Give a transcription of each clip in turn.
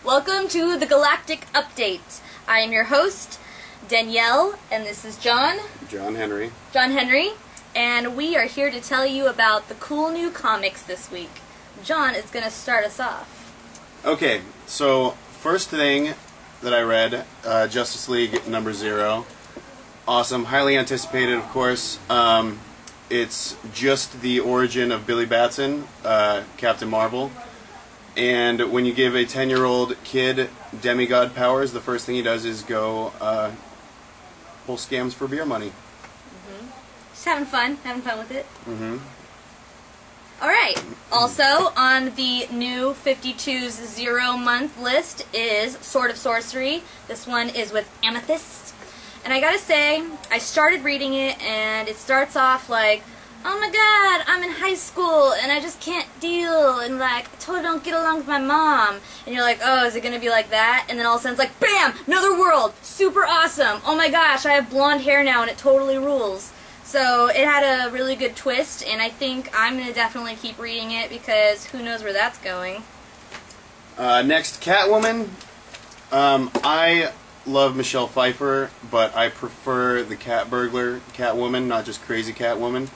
Welcome to the Galactic Update. I am your host, Danielle, and this is John. John Henry. John Henry, and we are here to tell you about the cool new comics this week. John is going to start us off. Okay, so first thing that I read, Justice League number 0. Awesome, highly anticipated, of course. It's just the origin of Billy Batson, Captain Marvel. And when you give a 10-year-old kid demigod powers, the first thing he does is go pull scams for beer money. Just having fun with it. Alright, also on the new 52's 0-month list is Sword of Sorcery. This one is with Amethyst. And I gotta say, I started reading it and it starts off like, oh my god, I'm in high school and I just can't deal and like, I totally don't get along with my mom. And you're like, oh, is it gonna be like that? And then all of a sudden it's like, bam, another world, super awesome. Oh my gosh, I have blonde hair now and it totally rules. So it had a really good twist, and I think I'm going to definitely keep reading it because who knows where that's going. Next, Catwoman. I love Michelle Pfeiffer, but I prefer the cat burglar Catwoman, not just crazy Catwoman.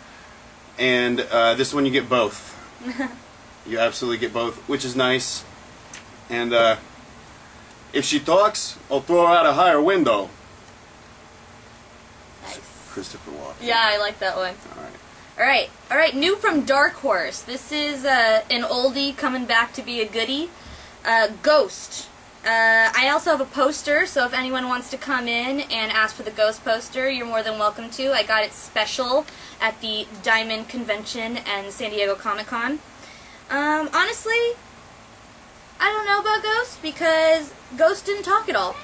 And this one you get both. You absolutely get both, which is nice. And if she talks, I'll throw her out a higher window. Christopher Walken. Yeah, I like that one. Alright, new from Dark Horse. This is an oldie coming back to be a goodie. Ghost. I also have a poster, so if anyone wants to come in and ask for the Ghost poster, you're more than welcome to. I got it special at the Diamond Convention and San Diego Comic-Con. Honestly, I don't know about Ghost because Ghost didn't talk at all.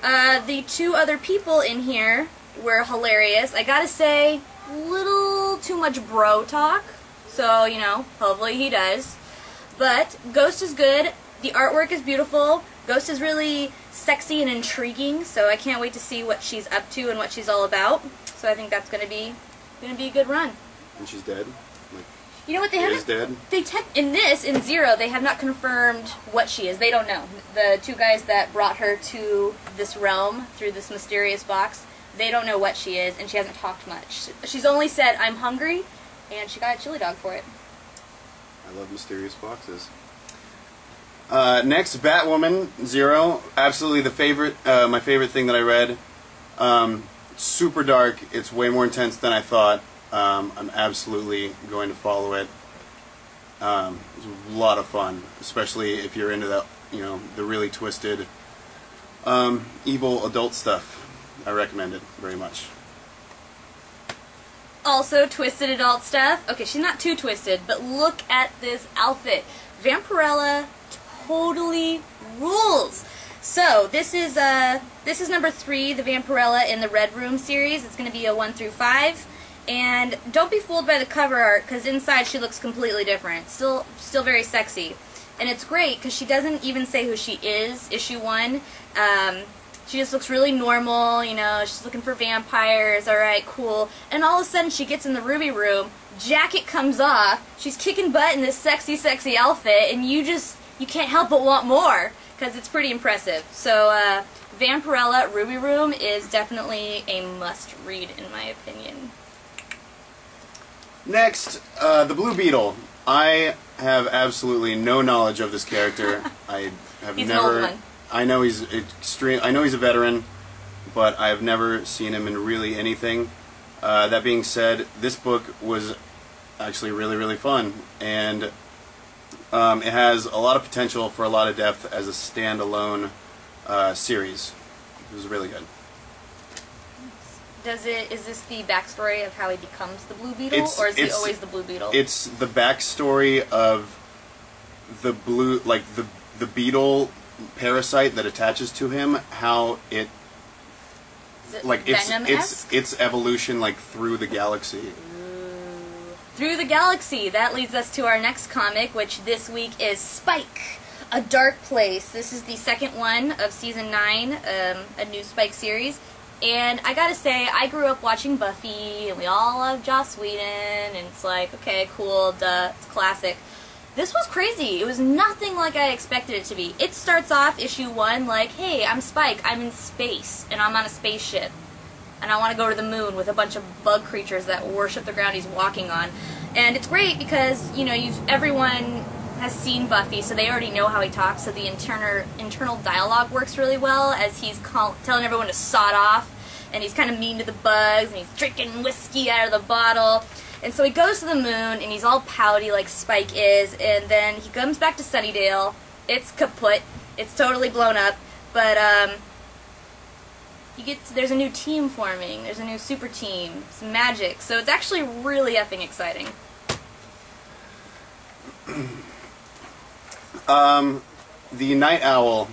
The two other people in here were hilarious. I gotta say, little too much bro talk, so, you know, hopefully he does. But Ghost is good, the artwork is beautiful, Ghost is really sexy and intriguing, so I can't wait to see what she's up to and what she's all about. So I think that's gonna be a good run. And she's dead? Like, you know what, they haven't... dead? In Zero, they have not confirmed what she is. They don't know. The two guys that brought her to this realm through this mysterious box, they don't know what she is, and she hasn't talked much. She's only said, I'm hungry, and she got a chili dog for it. I love mysterious boxes. Next, Batwoman 0. Absolutely my favorite thing that I read. Super dark. It's way more intense than I thought. I'm absolutely going to follow it. It's a lot of fun, especially if you're into the, the really twisted, evil adult stuff. I recommend it very much. Also, twisted adult stuff. Okay, she's not too twisted, but look at this outfit. Vampirella totally rules. So, this is number 3, the Vampirella in the Red Room series. It's going to be a 1 through 5. And don't be fooled by the cover art, because inside she looks completely different. Still very sexy. And it's great, because she doesn't even say who she is, issue 1. She just looks really normal, she's looking for vampires, alright, cool. And all of a sudden she gets in the Ruby Room, jacket comes off, she's kicking butt in this sexy, sexy outfit, and you can't help but want more, because it's pretty impressive. So, Vampirella Ruby Room is definitely a must-read, in my opinion. Next, the Blue Beetle. I have absolutely no knowledge of this character. I have He's never... an old one. I know he's extreme. I know he's a veteran, but I've never seen him in really anything. That being said, this book was actually really, really fun, and it has a lot of potential for a lot of depth as a standalone series. It was really good. Is this the backstory of how he becomes the Blue Beetle, or is he always the Blue Beetle? It's the backstory of the blue, like the beetle parasite that attaches to him, how it its evolution like through the galaxy. Ooh. Through the galaxy. That leads us to our next comic, which this week is Spike, A Dark Place. This is the second one of season 9, a new Spike series. And I gotta say, I grew up watching Buffy, and we all love Joss Whedon, and it's like, okay, cool, duh, it's classic. This was crazy. It was nothing like I expected it to be. It starts off issue 1 like, hey, I'm Spike, I'm in space, and I'm on a spaceship, and I want to go to the moon with a bunch of bug creatures that worship the ground he's walking on. And it's great because, you know, everyone has seen Buffy, so they already know how he talks, so the internal dialogue works really well as he's telling everyone to sod off, and he's kind of mean to the bugs, and he's drinking whiskey out of the bottle. And so he goes to the moon, and he's all pouty like Spike is, and then he comes back to Sunnydale. It's kaput. It's totally blown up, but there's a new team forming. There's a new super team. Some magic. So it's actually really effing exciting. The Night Owl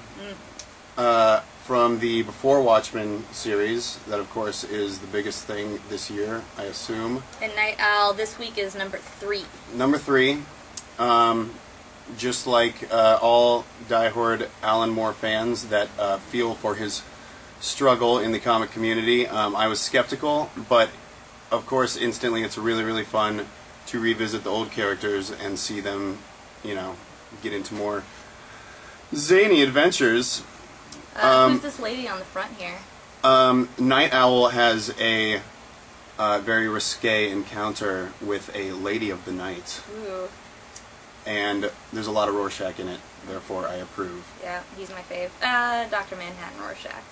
from the Before Watchmen series, that of course is the biggest thing this year, I assume. And Night Owl this week is number 3. Number 3. Just like all diehard Alan Moore fans that feel for his struggle in the comic community, I was skeptical, but of course instantly it's really, really fun to revisit the old characters and see them, you know, get into more zany adventures. Who's this lady on the front here? Night Owl has a very risque encounter with a lady of the night. Ooh. And there's a lot of Rorschach in it, therefore I approve. Yeah, he's my fave. Dr. Manhattan, Rorschach.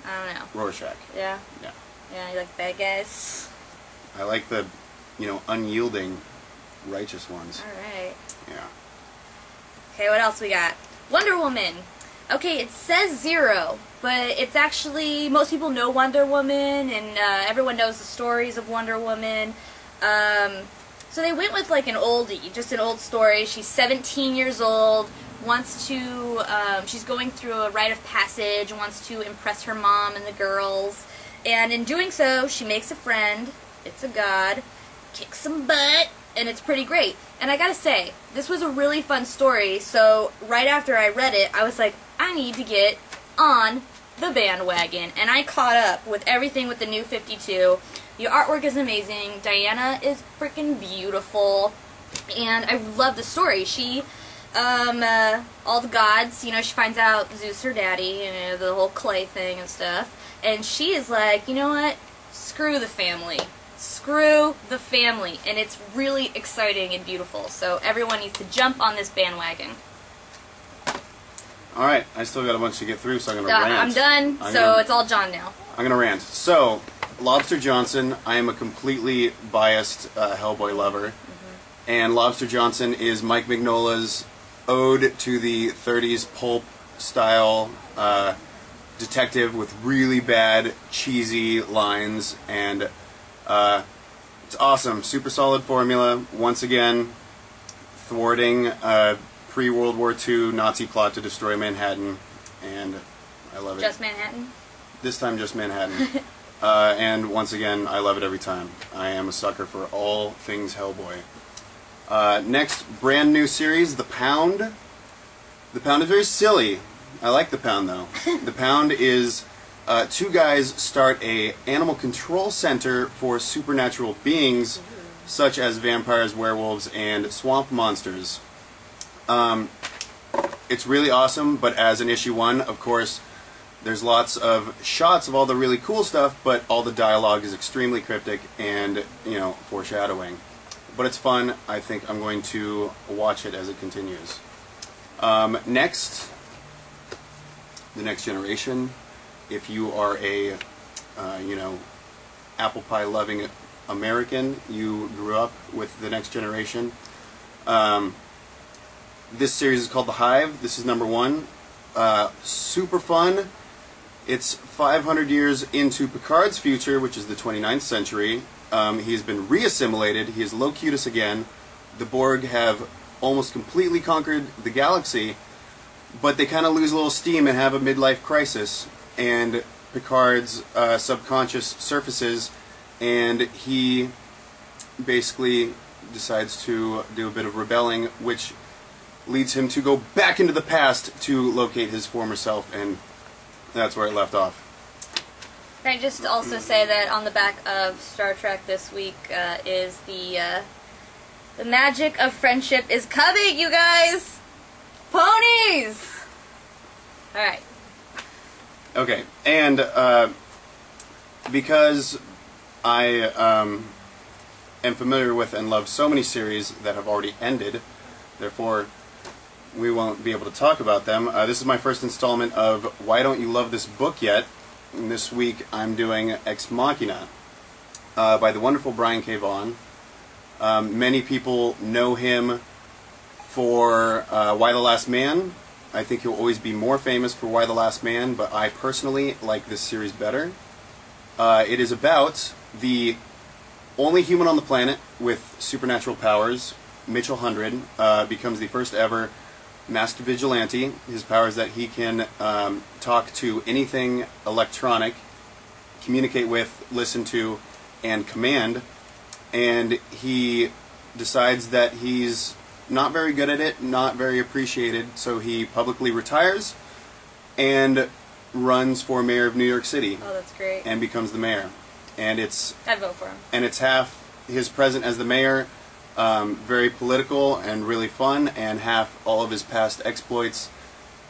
I don't know. Rorschach. Yeah? Yeah. Yeah, you like bad guys? I like the, you know, unyielding, righteous ones. Alright. Yeah. Okay, what else we got? Wonder Woman. Okay, it says 0, but it's actually, most people know Wonder Woman, and everyone knows the stories of Wonder Woman. So they went with like an oldie, just an old story. She's 17 years old, wants to, she's going through a rite of passage, wants to impress her mom and the girls, and in doing so, she makes a friend, it's a god, kicks some butt, and it's pretty great. And I gotta say, this was a really fun story, so right after I read it, I was like, I need to get on the bandwagon. And I caught up with everything with the New 52. The artwork is amazing. Diana is freaking beautiful. And I love the story. She, all the gods, you know, she finds out Zeus her daddy, you know, the whole clay thing and stuff. And she is like, you know what? Screw the family. Screw the family. And it's really exciting and beautiful. So everyone needs to jump on this bandwagon. Alright, I still got a bunch to get through, so I'm going to rant. I'm done, so it's all John now. I'm going to rant. So, Lobster Johnson, I am a completely biased Hellboy lover. Mm-hmm. And Lobster Johnson is Mike Mignola's ode to the 30s pulp style detective with really bad, cheesy lines. And it's awesome. Super solid formula. Once again, thwarting pre-World War II Nazi plot to destroy Manhattan, and I love it. Just Manhattan? This time just Manhattan. And once again, I love it every time. I am a sucker for all things Hellboy. Next, brand new series, The Pound. The Pound is very silly. I like The Pound, though. The Pound is 2 guys start a animal control center for supernatural beings, such as vampires, werewolves, and swamp monsters. It's really awesome, but as an issue 1, of course, there's lots of shots of all the really cool stuff, but all the dialogue is extremely cryptic and, you know, foreshadowing. But it's fun. I think I'm going to watch it as it continues. Next, The Next Generation. If you are a, you know, apple pie loving American, you grew up with The Next Generation. This series is called The Hive. This is number 1. Super fun. It's 500 years into Picard's future, which is the 29th century. He has been re-assimilated. He is Locutus again. The Borg have almost completely conquered the galaxy, but they kind of lose a little steam and have a midlife crisis. And Picard's subconscious surfaces, and he basically decides to do a bit of rebelling, which leads him to go back into the past to locate his former self, and that's where it left off. Can I just also say that on the back of Star Trek this week is the The magic of friendship is coming, you guys! Ponies! Alright. Okay, and because I am familiar with and love so many series that have already ended, therefore we won't be able to talk about them. This is my first installment of Why Don't You Love This Book Yet? And this week I'm doing Ex Machina by the wonderful Brian K. Vaughan. Many people know him for Y the Last Man. I think he'll always be more famous for Y the Last Man, but I personally like this series better. It is about the only human on the planet with supernatural powers. Mitchell Hundred becomes the first ever masked vigilante. His power is that he can talk to anything electronic, communicate with, listen to, and command. And he decides that he's not very good at it, not very appreciated, so he publicly retires and runs for mayor of New York City. Oh, that's great. And becomes the mayor. And it's I'd vote for him. And it's half his present as the mayor, very political and really fun, and half all of his past exploits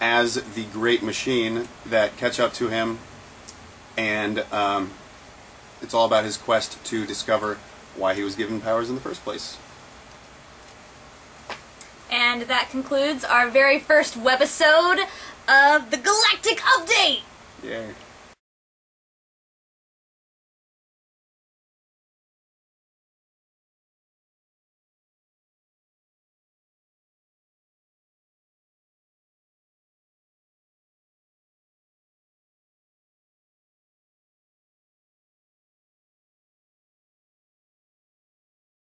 as the great machine that catch up to him. And it's all about his quest to discover why he was given powers in the first place. And that concludes our very first webisode of the Galactic Update! Yeah.